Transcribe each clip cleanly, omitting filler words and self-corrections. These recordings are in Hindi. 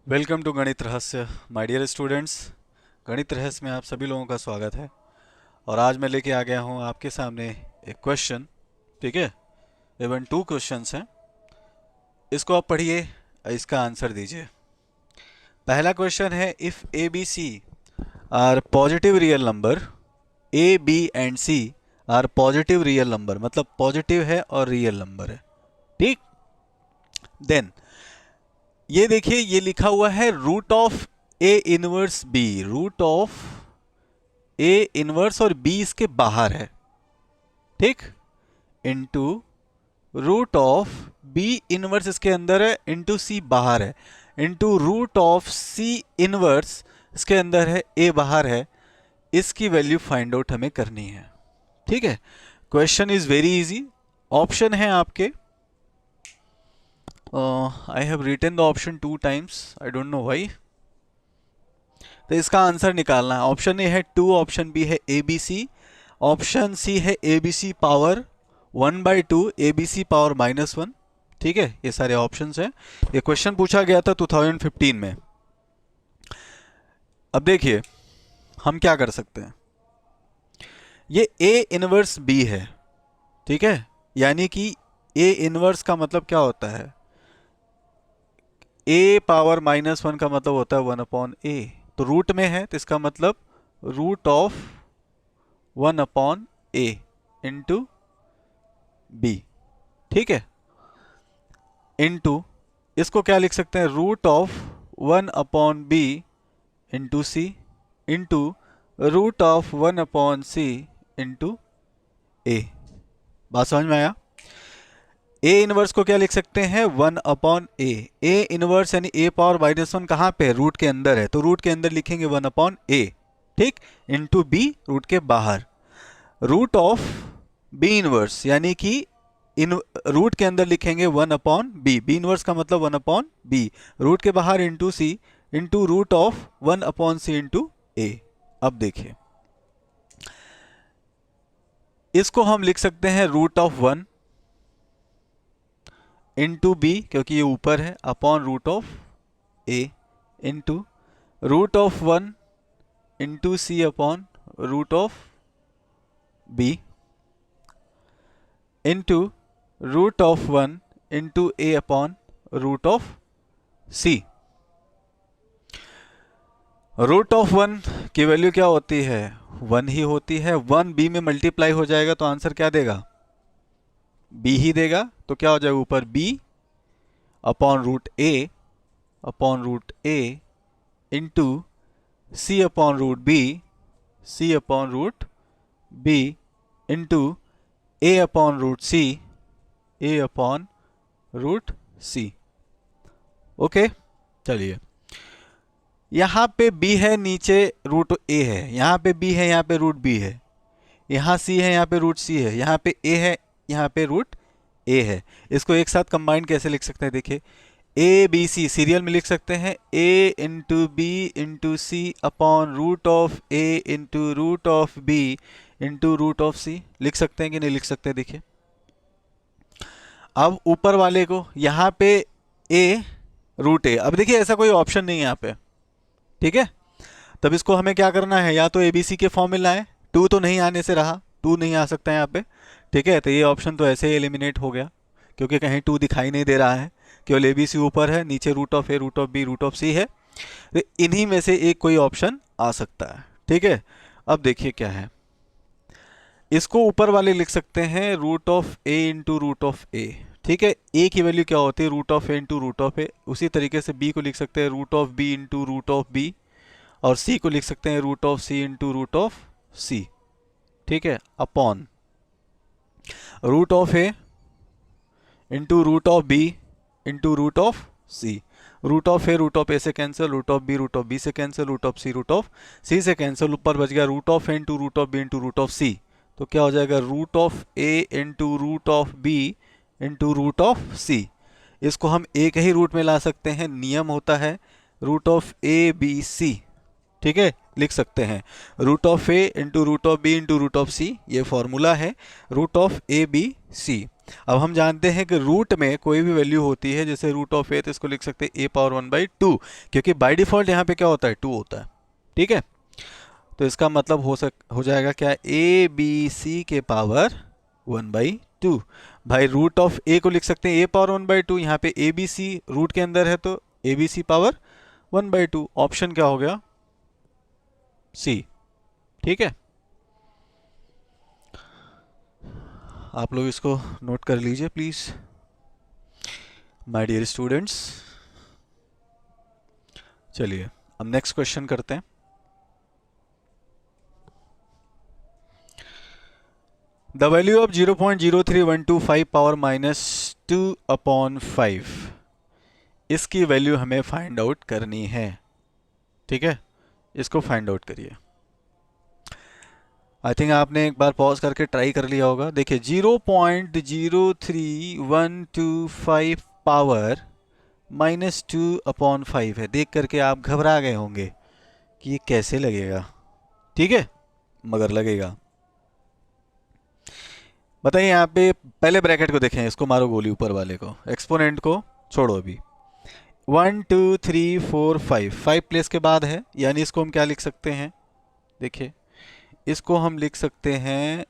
वेलकम टू गणित रहस्य माय डियर स्टूडेंट्स। गणित रहस्य में आप सभी लोगों का स्वागत है। और आज मैं लेके आ गया हूँ आपके सामने एक क्वेश्चन। ठीक है, इवन 2 क्वेश्चंस हैं। इसको आप पढ़िए, इसका आंसर दीजिए। पहला क्वेश्चन है, if A B C are positive real number, A B and C are positive real number, मतलब पॉजिटिव है और रियल नंबर है। ठीक, देन ये देखिए, ये लिखा हुआ है root of A inverse B. Root of A inverse और बी इसके बाहर है, ठीक, into root of B inverse इसके अंदर है, इनटू सी बाहर है, into root of C inverse इसके अंदर है, ए बाहर है। इसकी वैल्यू फाइंड आउट हमें करनी है। ठीक है, question is very easy. Option है आपके, I have written the option 2 times, I don't know why. तो इसका आंसर निकालना है। ऑप्शन ए है 2, ऑप्शन बी है A B C, option C है A B C power 1/2, A B C power -1। ठीक है, ये सारे ऑप्शंस हैं। ये क्वेश्चन पूछा गया था 2015 में। अब देखिए हम क्या कर सकते हैं। ये ए इनवर्स बी है, ठीक है, यानी कि ए इनवर्स का मतलब क्या होता है, ए पावर -1 का मतलब होता है 1/a। तो रूट में है तो इसका मतलब root of 1/a into B. ठीक है, इंटू इसको क्या लिख सकते हैं, root of 1/b into C into root of 1/c into A. बात समझ में आया। ए इनवर्स को क्या लिख सकते हैं, 1/a। ए इनवर्स यानी ए पावर -1 कहाँ पे है, रूट के अंदर है, तो रूट के अंदर लिखेंगे 1/a। ठीक, इंटू बी रूट के बाहर, रूट ऑफ बी इनवर्स यानी कि इन रूट के अंदर लिखेंगे 1/b। बी इनवर्स का मतलब 1/b, रूट के बाहर into C into root of 1/c into A. अब देखिए इसको हम लिख सकते हैं रूट ऑफ 1 इंटू बी, क्योंकि ये ऊपर है, upon root of A into root of 1 into C upon root of B into root of 1 into A upon root of C. Root of 1 की वैल्यू क्या होती है, 1 ही होती है। 1 बी में मल्टीप्लाई हो जाएगा तो आंसर क्या देगा, बी ही देगा। तो क्या हो जाएगा, ऊपर B upon root A into C upon root B into A upon root C. Okay, चलिए यहाँ पे b है, नीचे रूट a है, यहाँ पे b है, यहाँ पे रूट b है, यहाँ c है, यहाँ पे रूट c है, यहाँ पे a है, यहाँ पे रूट a है। इसको एक साथ कंबाइन कैसे लिख सकते हैं, देखिए ए बी सी सीरियल में लिख सकते हैं, a into B into C upon root of a into root of b into root of c। लिख सकते हैं कि नहीं लिख सकते, देखिए। अब ऊपर वाले को यहाँ पे a रूट a, अब देखिए ऐसा कोई ऑप्शन नहीं है यहाँ पे, ठीक है। तब इसको हमें क्या करना है, या तो ए बी सी के फॉर्म में लाएं, 2 तो नहीं आने से रहा, 2 नहीं आ सकता है यहाँ पे, ठीक है। तो ये ऑप्शन तो ऐसे ही एलिमिनेट हो गया, क्योंकि कहीं 2 दिखाई नहीं दे रहा है, केवल ए बी सी ऊपर है, नीचे root of A root of B root of C है। तो इन्हीं में से एक कोई ऑप्शन आ सकता है, ठीक है। अब देखिए क्या है, इसको ऊपर वाले लिख सकते हैं root of A into root of A, ठीक है। ए की वैल्यू क्या होती है, root of A into root of A. उसी तरीके से बी को लिख सकते हैं root of B into root of B, और सी को लिख सकते हैं root of C into root of C, ठीक है, upon root of A into root of B into root of C. Root of ए से कैंसिल, रूट ऑफ बी से कैंसिल, रूट ऑफ सी से कैंसिल, ऊपर बच गया root of A into root of B into root of C. तो क्या हो जाएगा, root of A into root of B into root of C. इसको हम एक ही रूट में ला सकते हैं, नियम होता है root of A B C, ठीक है। लिख सकते हैं root of A into root of B into root of C, ये फॉर्मूला है root of A B C. अब हम जानते हैं कि रूट में कोई भी वैल्यू होती है, जैसे रूट ऑफ ए, तो इसको लिख सकते हैं a⁻1/2, क्योंकि बाय डिफॉल्ट यहाँ पे क्या होता है, 2 होता है। ठीक है, तो इसका मतलब हो जाएगा क्या, ए बी सी के पावर 1/2। भाई रूट ऑफ ए को लिख सकते हैं a⁻1/2, यहाँ पे ए बी सी रूट के अंदर है तो A B C power 1/2। Option क्या हो गया, सी। ठीक है, आप लोग इसको नोट कर लीजिए प्लीज माय डियर स्टूडेंट्स। चलिए अब नेक्स्ट क्वेश्चन करते हैं। द वैल्यू ऑफ 0.03125 पावर -2/5, इसकी वैल्यू हमें फाइंड आउट करनी है। ठीक है, इसको फाइंड आउट करिए। आई थिंक आपने एक बार पॉज करके ट्राई कर लिया होगा। देखिए 0.03125 पावर -2/5 है। देख करके आप घबरा गए होंगे कि ये कैसे लगेगा। ठीक है, मगर लगेगा। बताइए यहाँ पे पहले ब्रैकेट को देखें, इसको मारो गोली ऊपर वाले को, एक्सपोनेंट को छोड़ो अभी। 1 2 3 4 5, 5 प्लेस के बाद है, यानी इसको हम क्या लिख सकते हैं, देखिए इसको हम लिख सकते हैं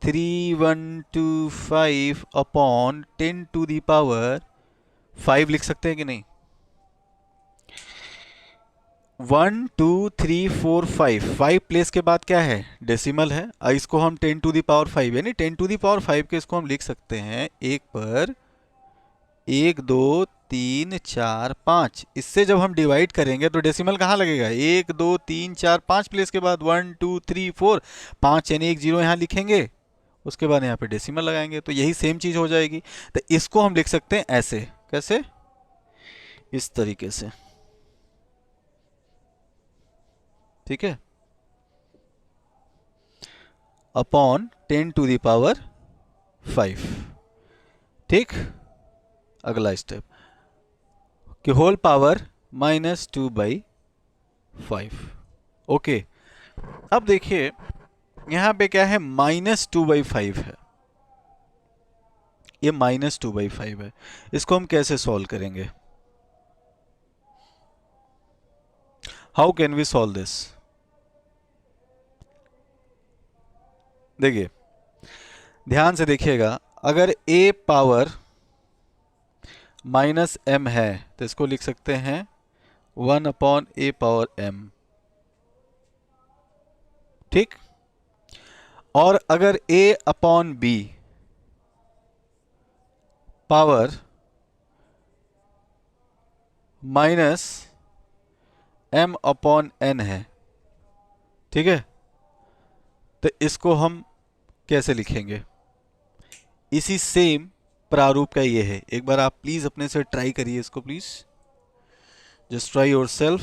3125 अपॉन 10⁵ लिख सकते हैं कि नहीं। 1 2 3 4 5, 5 प्लेस के बाद क्या है, डेसिमल है। इसको हम 10⁵ यानी 10⁵ के इसको हम लिख सकते हैं 1 पर 1 2 3 4 5। इससे जब हम डिवाइड करेंगे तो डेसिमल कहाँ लगेगा, 1 2 3 4 5 प्लेस के बाद 1 2 3 4 5, यानी एक जीरो यहाँ लिखेंगे, उसके बाद यहाँ पे डेसिमल लगाएंगे, तो यही सेम चीज हो जाएगी। तो इसको हम लिख सकते हैं ऐसे, कैसे, इस तरीके से। ठीक है, अपॉन 10⁵। ठीक, अगला स्टेप कि होल पावर -2/5। ओके, अब देखिए यहां पे क्या है, -2/5 है, ये -2/5 है। इसको हम कैसे सॉल्व करेंगे, how can we solve this. देखिए ध्यान से देखिएगा, अगर a पावर -m है तो इसको लिख सकते हैं 1/a⁻m। ठीक, और अगर a/b पावर -m/n है, ठीक है, तो इसको हम कैसे लिखेंगे, इसी सेम प्रारूप का ये है। एक बार आप प्लीज अपने से ट्राई करिए इसको, प्लीज जस्ट ट्राई योरसेल्फ।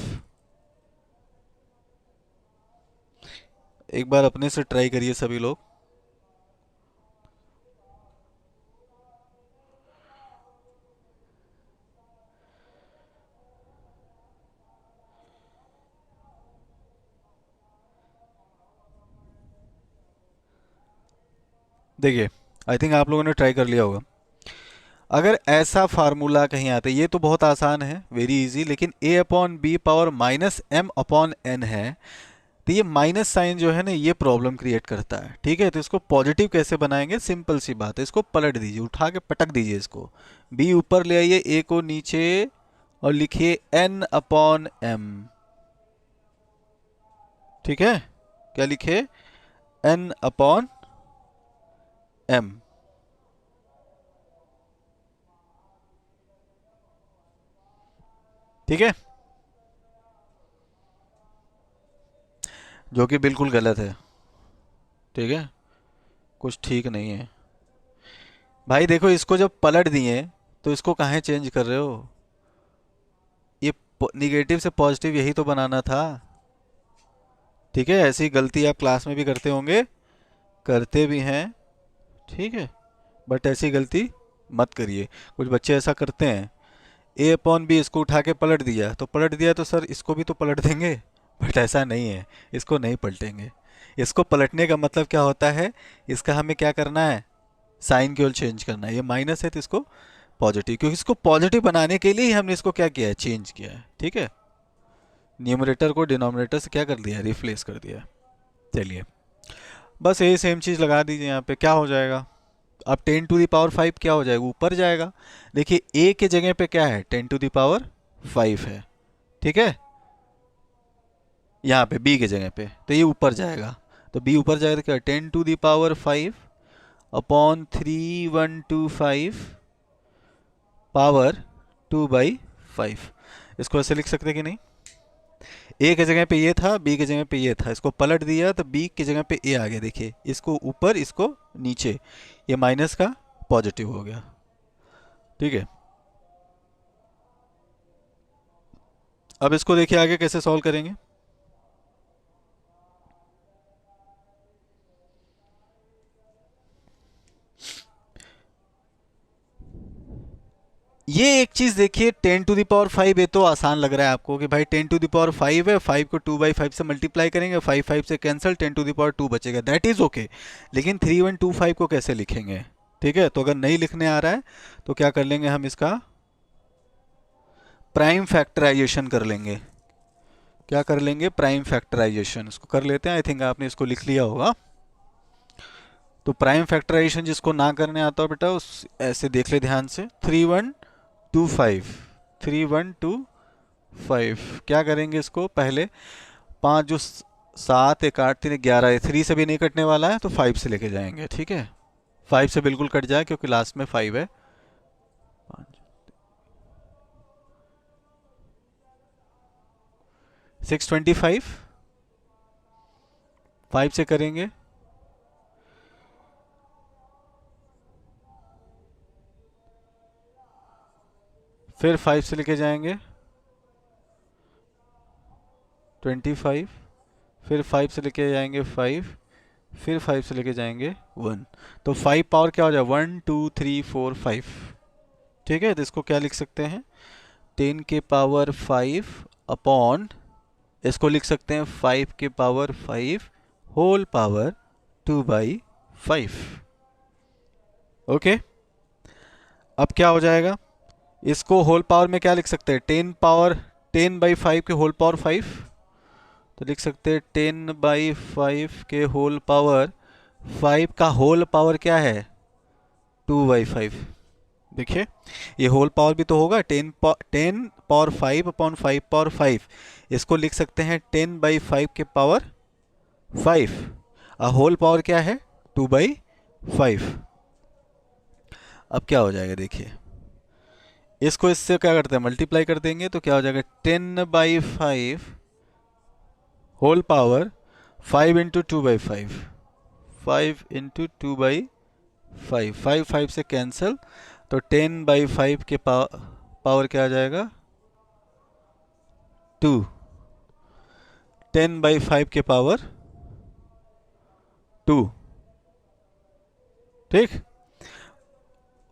एक बार अपने से ट्राई करिए सभी लोग। देखिए आई थिंक आप लोगों ने ट्राई कर लिया होगा। अगर ऐसा फार्मूला कहीं आता है, ये तो बहुत आसान है, वेरी इजी, लेकिन a/b पावर -m/n है, तो ये माइनस साइन जो है ना, ये प्रॉब्लम क्रिएट करता है। ठीक है, तो इसको पॉजिटिव कैसे बनाएंगे, सिंपल सी बात है, इसको पलट दीजिए, उठा के पटक दीजिए इसको, b ऊपर ले आइए, a को नीचे, और लिखिए n/m। ठीक है, क्या लिखे, n/m। ठीक है, जो कि बिल्कुल गलत है। ठीक है, कुछ ठीक नहीं है भाई। देखो इसको जब पलट दिए तो इसको कहाँ चेंज कर रहे हो, ये निगेटिव से पॉजिटिव यही तो बनाना था। ठीक है, ऐसी गलती आप क्लास में भी करते होंगे, करते भी हैं। ठीक है, बट ऐसी गलती मत करिए। कुछ बच्चे ऐसा करते हैं, a/b इसको उठा के पलट दिया, तो पलट दिया तो सर इसको भी तो पलट देंगे, बट ऐसा नहीं है, इसको नहीं पलटेंगे। इसको पलटने का मतलब क्या होता है, इसका हमें क्या करना है, साइन केवल चेंज करना है, ये माइनस है तो इसको पॉजिटिव, क्योंकि इसको पॉजिटिव बनाने के लिए ही हमने इसको क्या किया है, चेंज किया है। ठीक है, न्यूमरेटर को डिनोमिनेटर से क्या कर दिया, रिप्लेस कर दिया। चलिए बस ये सेम चीज़ लगा दीजिए यहाँ पे, क्या हो जाएगा, अब 10⁵ क्या हो जाएगा, ऊपर जाएगा। देखिए a के जगह पे क्या है, 10⁵ है, ठीक है, यहाँ पे b के जगह पे, तो ये ऊपर जाएगा, तो b ऊपर जाएगा तो क्या, 10⁵ अपॉन 3125 पावर 2/5। इसको ऐसे लिख सकते कि नहीं, a के जगह पे ये था, b के जगह पे ये था, इसको पलट दिया तो b की जगह पे a आ गया। देखिए इसको ऊपर इसको नीचे, ये माइनस का पॉजिटिव हो गया। ठीक है, अब इसको देखिए आगे कैसे सॉल्व करेंगे। ये एक चीज देखिए, 10⁵ ये तो आसान लग रहा है आपको कि भाई 10⁵ है, 5 को 2/5 से मल्टीप्लाई करेंगे, 5 से कैंसिल, 10⁻² बचेगा, दैट इज ओके। लेकिन 3125 को कैसे लिखेंगे, ठीक है, तो अगर नहीं लिखने आ रहा है तो क्या कर लेंगे, हम इसका प्राइम फैक्टराइजेशन कर लेंगे। क्या कर लेंगे, प्राइम फैक्टराइजेशन, इसको कर लेते हैं। आई थिंक आपने इसको लिख लिया होगा। तो प्राइम फैक्टराइजेशन जिसको ना करने आता हो बेटा, उस ऐसे देख ले ध्यान से, 3125 क्या करेंगे, इसको पहले 5 जो 7 1 8 3 11 3 से भी नहीं कटने वाला है, तो 5 से लेके जाएंगे। ठीक है, 5 से बिल्कुल कट जाए क्योंकि लास्ट में 5 है। 625 5 से करेंगे, फिर 5 से लेके जाएंगे 25, फिर 5 से लेके जाएंगे 5, फिर 5 से लेके जाएंगे 1, तो 5 पावर क्या हो जाए, 1 2 3 4 5। ठीक है, तो इसको क्या लिख सकते हैं, 10⁵ अपॉन, इसको लिख सकते हैं 5⁵ होल पावर 2/5। ओके, अब क्या हो जाएगा, इसको होल पावर में क्या लिख सकते हैं, 10/5 के होल पावर 5, तो लिख सकते हैं 10/5 के होल पावर 5 का होल पावर क्या है, 2/5। देखिए ये होल पावर भी तो होगा, 10⁵ अपॉन 5⁵, इसको लिख सकते हैं 10/5 के पावर 5, होल पावर क्या है, 2/5। अब क्या हो जाएगा, देखिए इसको इससे क्या करते हैं, मल्टीप्लाई कर देंगे, तो क्या हो जाएगा, 10/5 होल पावर 5 इंटू 2/5, 5 इंटू 2/5, 5 से कैंसिल, तो 10/5 के पावर क्या आ जाएगा, 2, 10/5 के पावर 2। ठीक,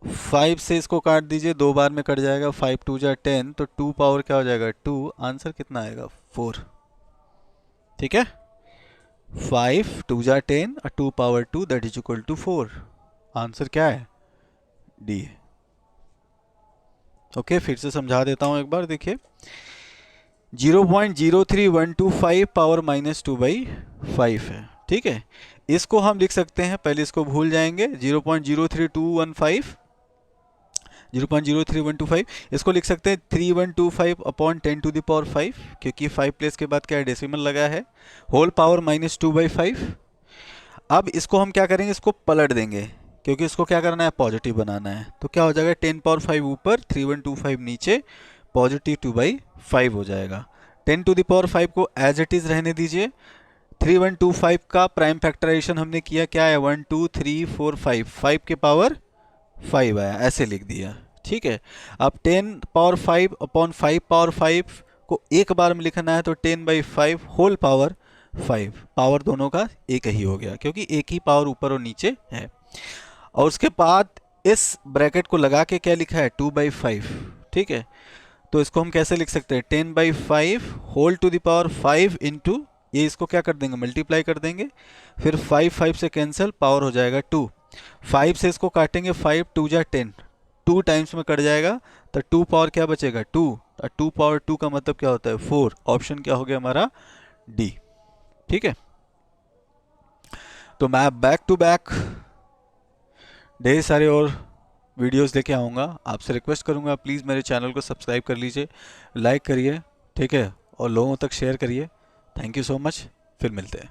5 से इसको काट दीजिए, 2 बार में कट जाएगा, 5 2 जा 10, तो 2 पावर क्या हो जाएगा, 2, आंसर कितना आएगा, 4। ठीक है, 5 2 जा 10 और 2 power 2 that is equal to 4। Answer क्या है, डी है। ओके, फिर से समझा देता हूं एक बार, देखिए 0.03125 पावर -2/5 है। ठीक है, इसको हम लिख सकते हैं, पहले इसको भूल जाएंगे, 0.03125 इसको लिख सकते हैं 3125 अपॉन 10⁵, क्योंकि 5 प्लेस के बाद क्या है, डेसिमल लगा है, होल पावर -2/5। अब इसको हम क्या करेंगे, इसको पलट देंगे, क्योंकि इसको क्या करना है, पॉजिटिव बनाना है, तो क्या हो जाएगा, 10⁵ ऊपर 3125 नीचे, पॉजिटिव 2/5 हो जाएगा। 10⁵ को एज इट इज रहने दीजिए। 3125 का प्राइम फैक्टराइजेशन हमने किया, क्या है, 1 2 3 4 5, 5 के पावर 5 आया, ऐसे लिख दिया। ठीक है, अब 10⁵ अपॉन 5⁵ को एक बार में लिखना है, तो 10/5 होल पावर 5, पावर दोनों का एक ही हो गया, क्योंकि एक ही पावर ऊपर और नीचे है। और उसके बाद इस ब्रैकेट को लगा के क्या लिखा है, 2/5। ठीक है, तो इसको हम कैसे लिख सकते हैं, 10/5 whole to the power 5 into, ये इसको क्या कर देंगे, मल्टीप्लाई कर देंगे, फिर 5 5 से कैंसिल, पावर हो जाएगा 2, 5 से इसको काटेंगे, 5 2 जा 10, 2 टाइम्स में कट जाएगा, तो 2 पावर क्या बचेगा 2, 2 पावर 2 का मतलब क्या होता है 4। ऑप्शन क्या हो गया हमारा डी। ठीक है, तो मैं बैक टू बैक ढेर सारे और वीडियोस लेके आऊँगा। आपसे रिक्वेस्ट करूँगा प्लीज़ मेरे चैनल को सब्सक्राइब कर लीजिए, लाइक करिए, ठीक है, और लोगों तक शेयर करिए। थैंक यू सो मच, फिर मिलते हैं।